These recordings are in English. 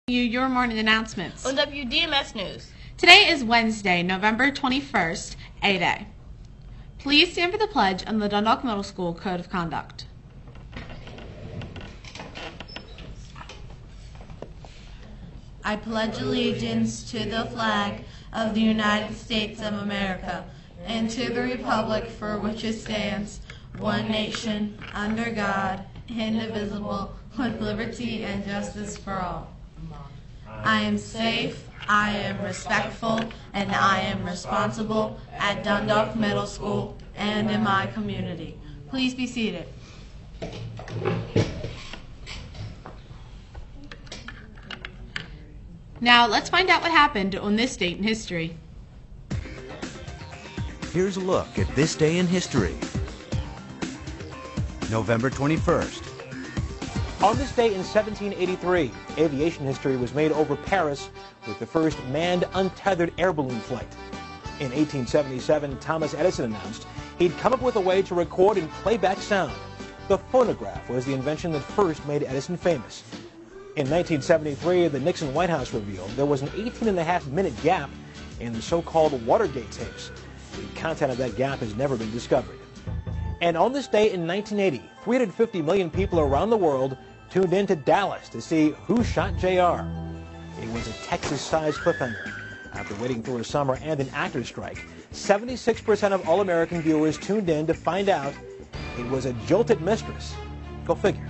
Your morning announcements. On WDMS News. Today is Wednesday, November 21st, A-Day. Please stand for the pledge and the Dundalk Middle School Code of Conduct. I pledge allegiance to the flag of the United States of America and to the republic for which it stands, one nation, under God, indivisible, with liberty and justice for all. I am safe, I am respectful, and I am responsible at Dundalk Middle School and in my community. Please be seated. Now let's find out what happened on this date in history. Here's a look at this day in history. November 21st. On this day in 1783, aviation history was made over Paris with the first manned untethered air balloon flight. In 1877, Thomas Edison announced he'd come up with a way to record and play back sound. The phonograph was the invention that first made Edison famous. In 1973, the Nixon White House revealed there was an 18.5-minute gap in the so-called Watergate tapes. The content of that gap has never been discovered. And on this day in 1980, 350 million people around the world tuned in to Dallas to see Who Shot JR. It was a Texas-sized cliffhanger. After waiting through a summer and an actor's strike, 76% of all American viewers tuned in to find out it was a jilted mistress. Go figure.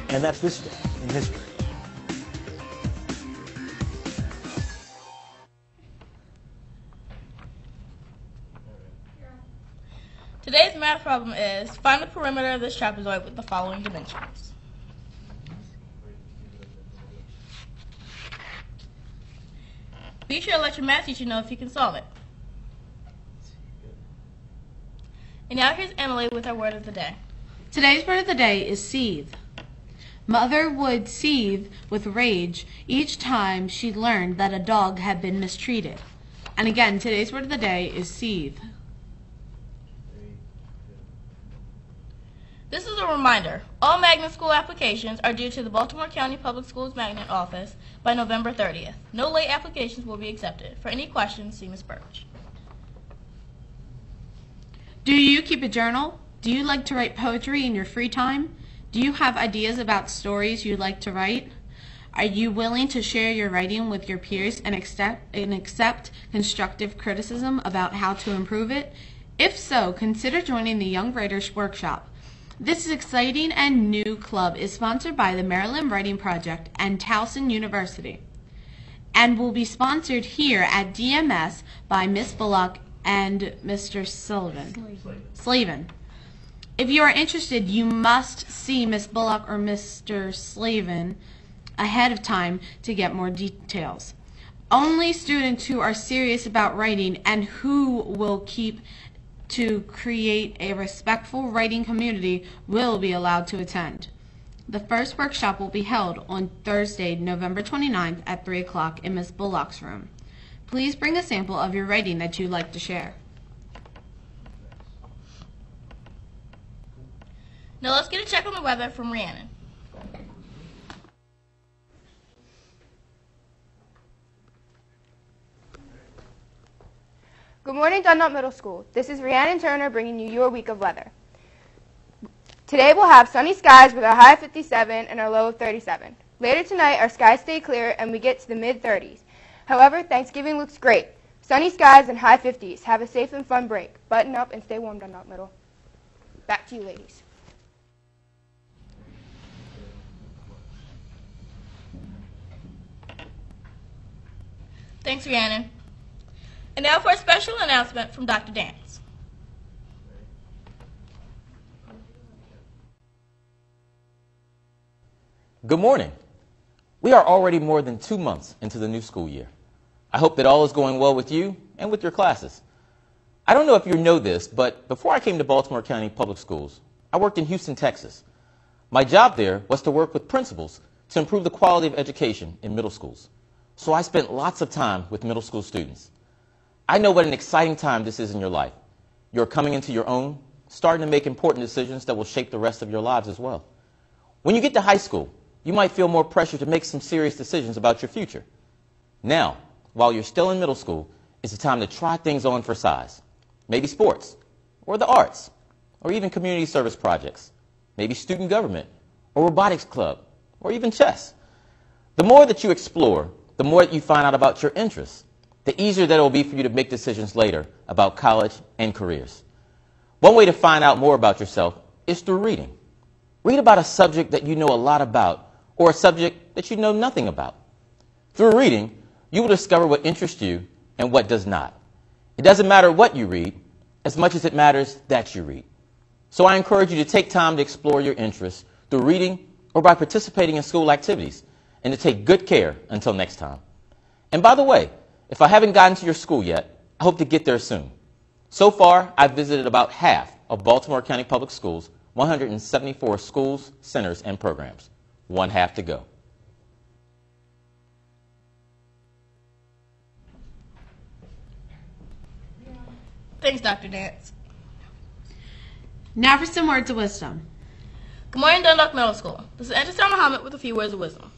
And that's this day in history. Today's math problem is, find the perimeter of this trapezoid with the following dimensions. Be sure to let your math teacher know if you can solve it. And now here's Emily with our word of the day. Today's word of the day is seethe. Mother would seethe with rage each time she learned that a dog had been mistreated. And again, today's word of the day is seethe. This is a reminder. All magnet school applications are due to the Baltimore County Public Schools Magnet Office by November 30th. No late applications will be accepted. For any questions, see Ms. Birch. Do you keep a journal? Do you like to write poetry in your free time? Do you have ideas about stories you'd like to write? Are you willing to share your writing with your peers and accept constructive criticism about how to improve it? If so, consider joining the Young Writers Workshop. This exciting and new club is sponsored by the Maryland Writing Project and Towson University and will be sponsored here at DMS by Ms. Bullock and Mr. Slavin. If you are interested, you must see Ms. Bullock or Mr. Slavin ahead of time to get more details. Only students who are serious about writing and who will keep to create a respectful writing community will be allowed to attend. The first workshop will be held on Thursday, November 29th at 3 o'clock in Ms. Bullock's room. Please bring a sample of your writing that you'd like to share. Now let's get a check on the weather from Rhiannon. Good morning, Dundalk Middle School. This is Rhiannon Turner bringing you your week of weather. Today we'll have sunny skies with our high of 57 and our low of 37. Later tonight, our skies stay clear and we get to the mid-30s. However, Thanksgiving looks great. Sunny skies and high 50s. Have a safe and fun break. Button up and stay warm, Dundalk Middle. Back to you, ladies. Thanks, Rhiannon. And now for a special announcement from Dr. Dance. Good morning. We are already more than 2 months into the new school year. I hope that all is going well with you and with your classes. I don't know if you know this, but before I came to Baltimore County Public Schools, I worked in Houston, Texas. My job there was to work with principals to improve the quality of education in middle schools. So I spent lots of time with middle school students. I know what an exciting time this is in your life. You're coming into your own, starting to make important decisions that will shape the rest of your lives as well. When you get to high school, you might feel more pressure to make some serious decisions about your future. Now, while you're still in middle school, it's a time to try things on for size. Maybe sports, or the arts, or even community service projects. Maybe student government, or robotics club, or even chess. The more that you explore, the more that you find out about your interests, the easier that it will be for you to make decisions later about college and careers. One way to find out more about yourself is through reading. Read about a subject that you know a lot about, or a subject that you know nothing about. Through reading, you will discover what interests you and what does not. It doesn't matter what you read, as much as it matters that you read. So I encourage you to take time to explore your interests through reading or by participating in school activities, and to take good care until next time. And by the way, if I haven't gotten to your school yet, I hope to get there soon. So far, I've visited about half of Baltimore County Public Schools' 174 schools, centers, and programs. One half to go. Thanks, Dr. Dance. Now for some words of wisdom. Good morning, Dundalk Middle School. This is Antisar Muhammad with a few words of wisdom.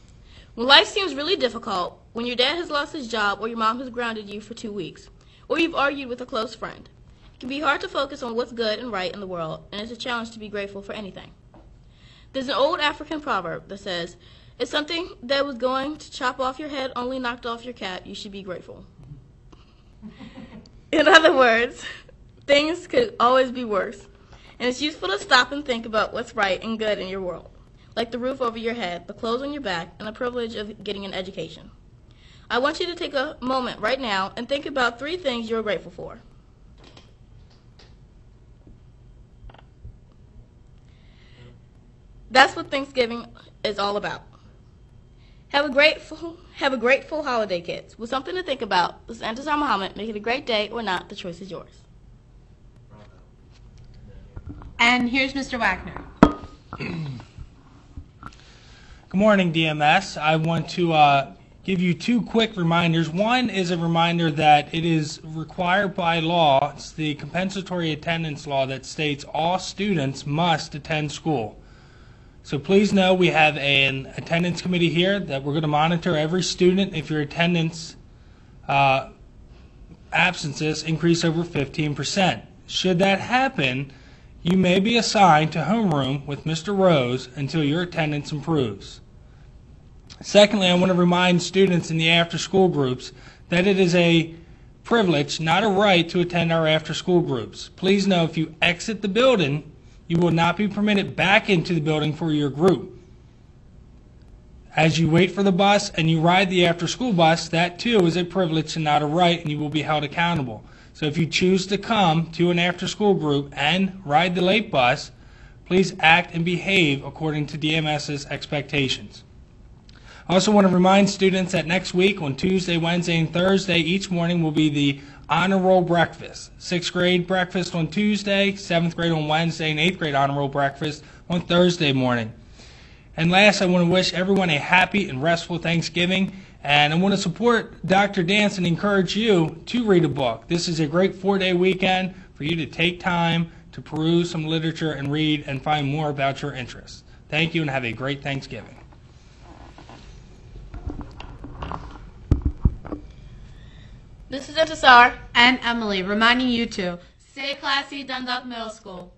When life seems really difficult, when your dad has lost his job or your mom has grounded you for 2 weeks, or you've argued with a close friend, it can be hard to focus on what's good and right in the world, and it's a challenge to be grateful for anything. There's an old African proverb that says, if something that was going to chop off your head only knocked off your cap, you should be grateful. In other words, things could always be worse, and it's useful to stop and think about what's right and good in your world, like the roof over your head, the clothes on your back, and the privilege of getting an education. I want you to take a moment right now and think about 3 things you're grateful for. That's what Thanksgiving is all about. Have a grateful holiday, kids. With something to think about, this is Antisar Muhammad. Make it a great day or not, the choice is yours. And here's Mr. Wagner. Good morning, DMS. I want to give you 2 quick reminders. One is a reminder that it is required by law, it's the compensatory attendance law that states all students must attend school. So please know we have an attendance committee here that we're going to monitor every student if your attendance absences increase over 15%. Should that happen, you may be assigned to homeroom with Mr. Rose until your attendance improves. Secondly, I want to remind students in the after-school groups that it is a privilege, not a right, to attend our after-school groups. Please know if you exit the building, you will not be permitted back into the building for your group. As you wait for the bus and you ride the after-school bus, that too is a privilege and not a right, and you will be held accountable. So if you choose to come to an after-school group and ride the late bus, please act and behave according to DMS's expectations. I also want to remind students that next week on Tuesday, Wednesday, and Thursday, each morning will be the honor roll breakfast. 6th grade breakfast on Tuesday, 7th grade on Wednesday, and 8th grade honor roll breakfast on Thursday morning. And last, I want to wish everyone a happy and restful Thanksgiving. And I want to support Dr. Dance and encourage you to read a book. This is a great 4-day weekend for you to take time to peruse some literature and read and find more about your interests. Thank you and have a great Thanksgiving. This is Antisar. And Emily, reminding you to stay classy, Dundalk Middle School.